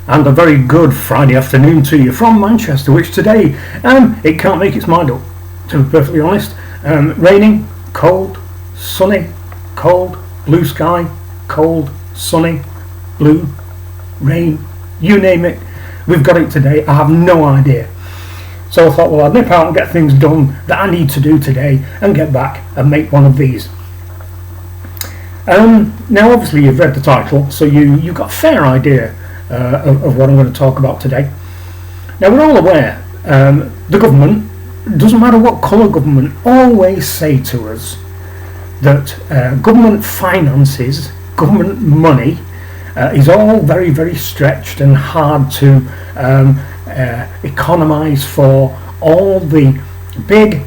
And a very good Friday afternoon to you from Manchester, which today it can't make its mind up, to be perfectly honest. Raining, cold, sunny, cold, blue sky, cold, sunny, blue, rain, you name it, we've got it today. I have no idea. So I thought, well, I'd nip out and get things done that I need to do today and get back and make one of these. Now obviously you've read the title, so you've got a fair idea of what I'm going to talk about today. Now we're all aware the government, doesn't matter what colour government, always say to us that government finances, government money is all very, very stretched and hard to economise for all the big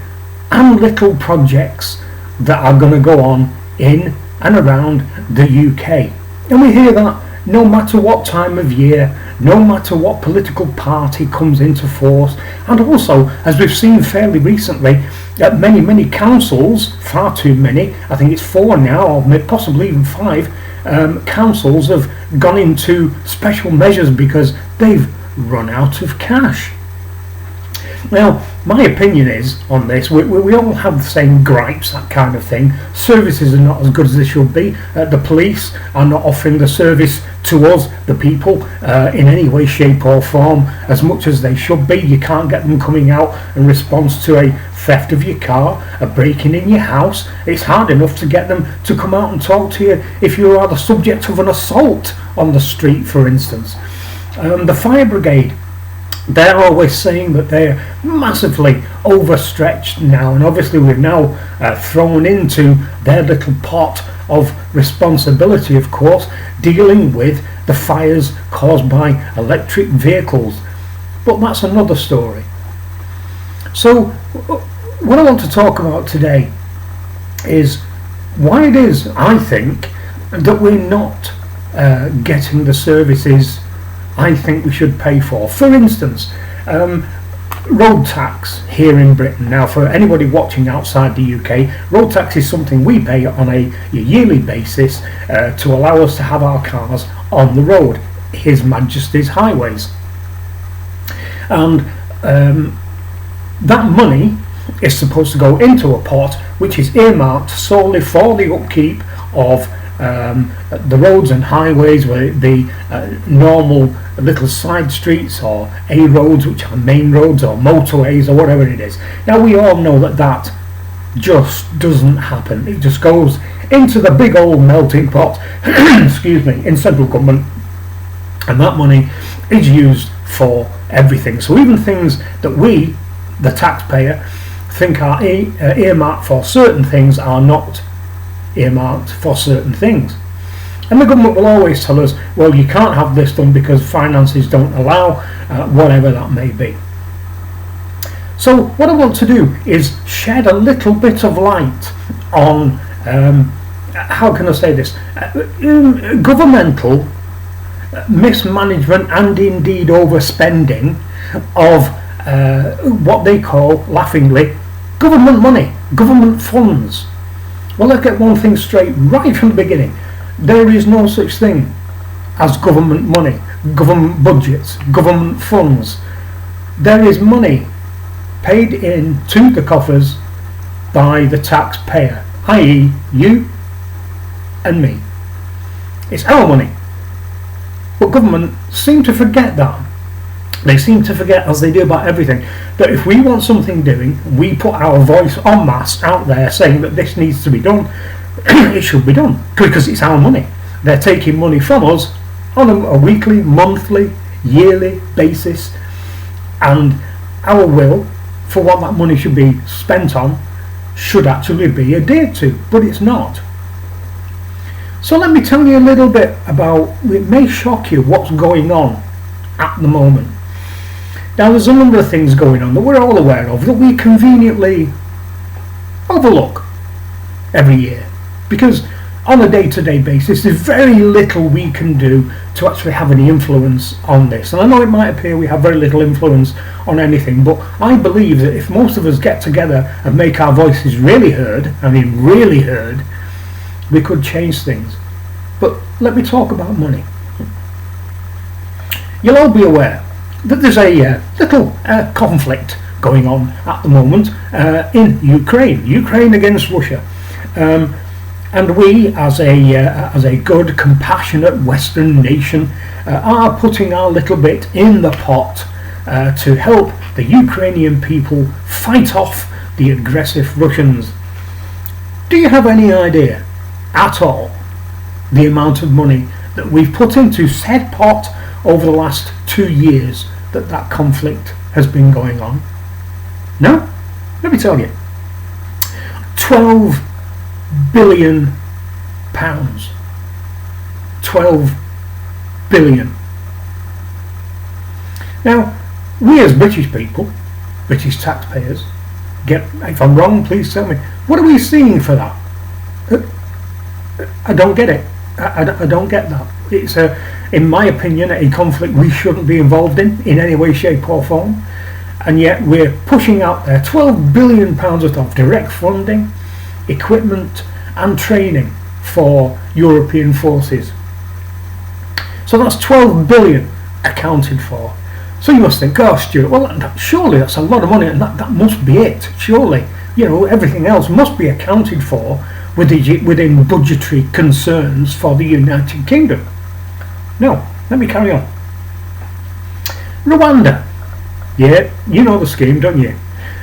and little projects that are going to go on in and around the UK. And we hear that no matter what time of year, no matter what political party comes into force, and also, as we've seen fairly recently, many councils, far too many, I think it's 4 now, or possibly even 5, councils have gone into special measures because they've run out of cash. Now, my opinion is on this, we all have the same gripes, that kind of thing. Services are not as good as they should be. The police are not offering the service to us, the people, in any way, shape or form as much as they should be. You can't get them coming out in response to a theft of your car, a breaking in your house. It's hard enough to get them to come out and talk to you if you are the subject of an assault on the street, for instance. The fire brigade, they're always saying that they're massively overstretched now, and obviously we've now thrown into their little pot of responsibility, of course, dealing with the fires caused by electric vehicles. But that's another story. So what I want to talk about today is why it is, I think, that we're not getting the services I think we should pay for. For instance, road tax here in Britain. Now, for anybody watching outside the UK, road tax is something we pay on a yearly basis to allow us to have our cars on the road, His Majesty's highways. And that money is supposed to go into a pot which is earmarked solely for the upkeep of the roads and highways, whether it be normal little side streets or A roads, which are main roads, or motorways, or whatever it is. Now we all know that that just doesn't happen. It just goes into the big old melting pot excuse me, in central government, and that money is used for everything. So even things that we, the taxpayer, think are earmarked for certain things are not earmarked for certain things. And the government will always tell us, well, you can't have this done because finances don't allow, whatever that may be. So what I want to do is shed a little bit of light on, how can I say this, governmental mismanagement and indeed overspending of what they call, laughingly, government money, government funds. Well, let's get one thing straight right from the beginning. There is no such thing as government money, government budgets, government funds. There is money paid in to the coffers by the taxpayer, i.e. you and me. It's our money. But government seem to forget that. They seem to forget, as they do about everything, that if we want something doing, we put our voice en masse out there saying that this needs to be done, it should be done, because it's our money. They're taking money from us on a weekly, monthly, yearly basis, and our will for what that money should be spent on should actually be adhered to, but it's not. So let me tell you a little bit about, it may shock you, what's going on at the moment. Now there's a number of things going on that we're all aware of that we conveniently overlook every year, because on a day-to-day basis there's very little we can do to actually have any influence on this. And I know it might appear we have very little influence on anything, but I believe that if most of us get together and make our voices really heard, I mean really heard, we could change things. But let me talk about money. you'll all be aware that there's a little conflict going on at the moment in Ukraine against Russia. And we, as a good, compassionate Western nation, are putting our little bit in the pot to help the Ukrainian people fight off the aggressive Russians. Do you have any idea at all the amount of money that we've put into said pot over the last 2 years that conflict has been going on? No? Let me tell you. 12 billion pounds. 12 billion. Now, we as British people, British taxpayers, if I'm wrong, please tell me, what are we seeing for that? I don't get it. I don't get that. It's, in my opinion, a conflict we shouldn't be involved in any way, shape or form. And yet we're pushing out there £12 billion worth of direct funding, equipment and training for European forces. So that's 12 billion accounted for. So you must think, gosh, Stuart, well, surely that's a lot of money, and that must be it. Surely, everything else must be accounted for within budgetary concerns for the United Kingdom. No, let me carry on. Rwanda. Yeah, you know the scheme, don't you?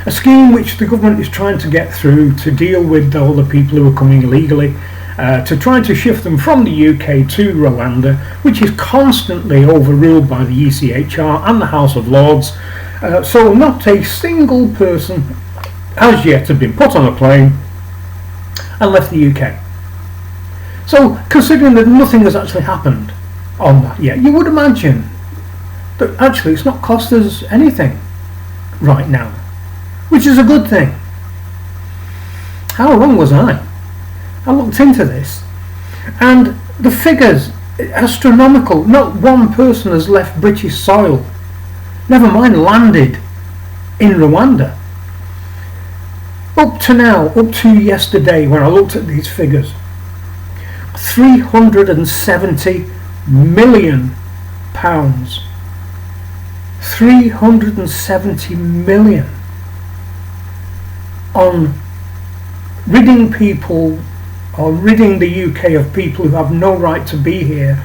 A scheme which the government is trying to get through to deal with all the people who are coming illegally, to try to shift them from the UK to Rwanda, which is constantly overruled by the ECHR and the House of Lords. So not a single person as yet have been put on a plane and left the UK. So considering that nothing has actually happened on that yet, you would imagine that actually it's not cost us anything right now, which is a good thing. How wrong was I? I looked into this, and the figures astronomical. Not one person has left British soil, never mind landed in Rwanda. Up to now, up to yesterday when I looked at these figures, 370 million pounds. 370 million on ridding people, or ridding the UK of people who have no right to be here,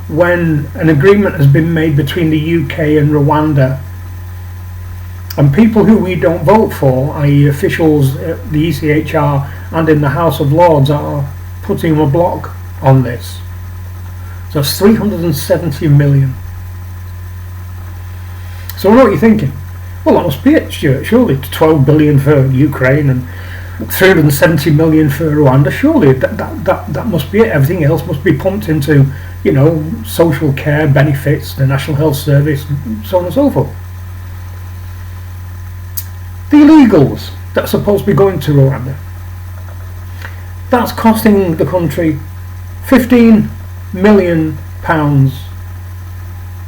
when an agreement has been made between the UK and Rwanda, and people who we don't vote for, i.e. officials at the ECHR and in the House of Lords, are putting a block on this. So it's 370 million. So what are you thinking? Well, that must be it, Stuart. Surely 12 billion for Ukraine and 370 million for Rwanda. Surely that must be it. Everything else must be pumped into, social care benefits, the National Health Service, so on and so forth. The illegals that are supposed to be going to Rwanda, that's costing the country £15 million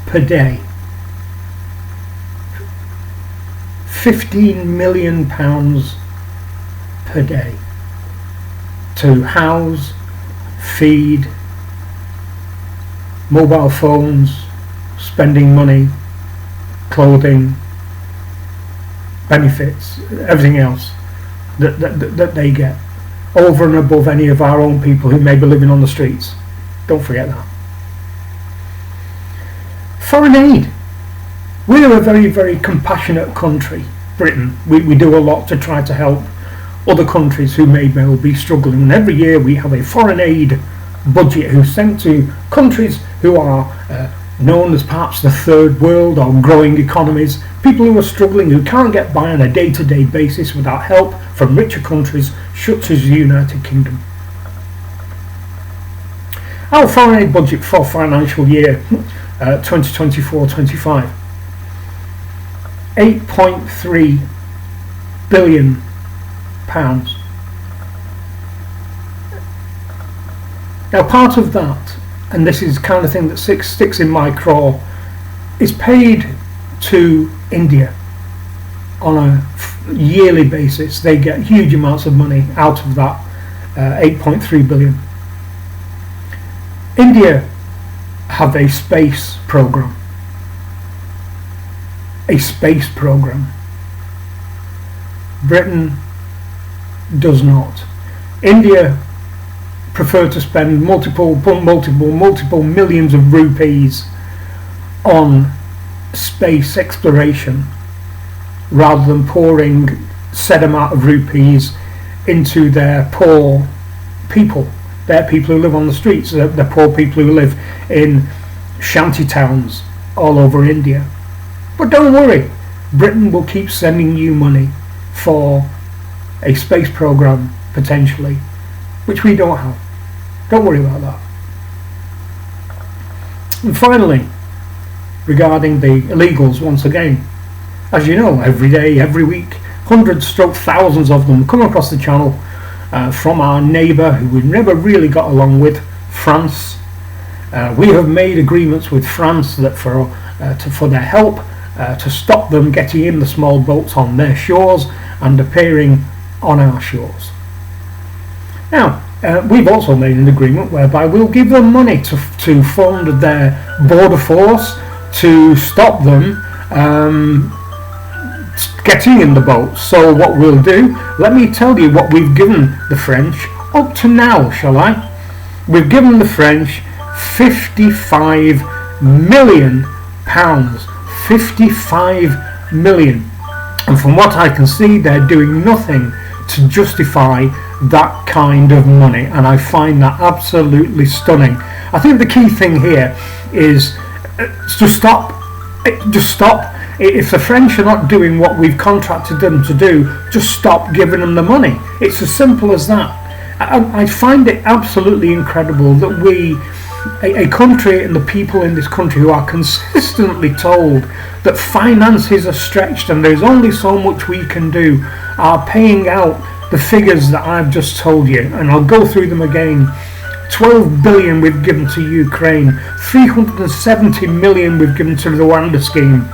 per day. £15 million per day to house, feed, mobile phones, spending money, clothing, benefits, everything else that they get, over and above any of our own people who may be living on the streets. Don't forget that. Foreign aid. We're a very, very compassionate country, Britain. We do a lot to try to help other countries who may well be struggling. And every year we have a foreign aid budget who's sent to countries who are known as perhaps the third world or growing economies, people who are struggling, who can't get by on a day-to-day basis without help from richer countries such as the United Kingdom. Our foreign aid budget for financial year 2024-25, £8.3 billion. Now part of that, and this is the kind of thing that sticks in my craw, is paid to India on a yearly basis. They get huge amounts of money out of that 8.3 billion. India have a space program, a space program. Britain does not. India prefer to spend multiple millions of rupees on space exploration rather than pouring said amount of rupees into their poor people. They're people who live on the streets. They're poor people who live in shanty towns all over India. But don't worry, Britain will keep sending you money for a space program, potentially, which we don't have. Don't worry about that. And finally, regarding the illegals, once again, as you know, every day, every week, hundreds stroke thousands of them come across the channel from our neighbour who we've never really got along with, France. We have made agreements with France that for their help to stop them getting in the small boats on their shores and appearing on our shores. Now, we've also made an agreement whereby we'll give them money to fund their border force to stop them getting in the boats. So what we'll do, let me tell you what we've given the French up to now, shall I? We've given the French £55 million. 55 million. And from what I can see, they're doing nothing to justify that kind of money, and I find that absolutely stunning. I think the key thing here is to stop. Just stop. If the French are not doing what we've contracted them to do, just stop giving them the money. It's as simple as that. I find it absolutely incredible that we, a country and the people in this country who are consistently told that finances are stretched and there's only so much we can do, are paying out the figures that I've just told you, and I'll go through them again. 12 billion we've given to Ukraine, 370 million we've given to the Rwanda scheme,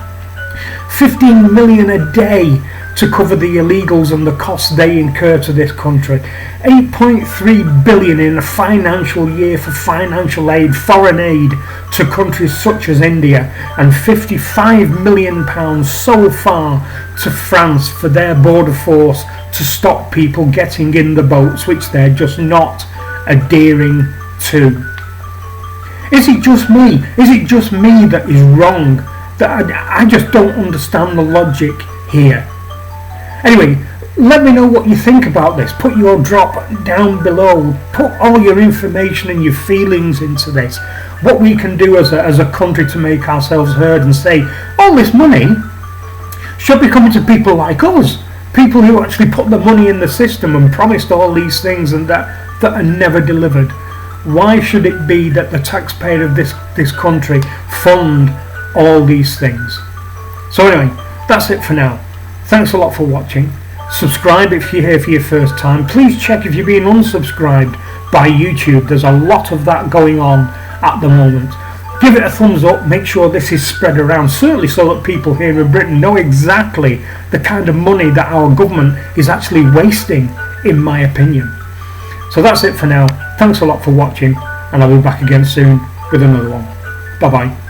15 million a day to cover the illegals and the costs they incur to this country, 8.3 billion in a financial year for financial aid, foreign aid to countries such as India, and 55 million pounds so far to France for their border force to stop people getting in the boats, which they're just not adhering to. Is it just me? Is it just me that is wrong? That I just don't understand the logic here. Anyway, let me know what you think about this. Put your drop down below. Put all your information and your feelings into this. What we can do as a country to make ourselves heard and say, all this money should be coming to people like us. People who actually put the money in the system and promised all these things and that are never delivered. Why should it be that the taxpayer of this country fund all these things? So anyway, that's it for now. Thanks a lot for watching. Subscribe if you're here for your first time. Please check if you're being unsubscribed by YouTube. There's a lot of that going on at the moment. Give it a thumbs up. Make sure this is spread around, certainly so that people here in Britain know exactly the kind of money that our government is actually wasting, in my opinion. So that's it for now. Thanks a lot for watching, and I'll be back again soon with another one. Bye bye.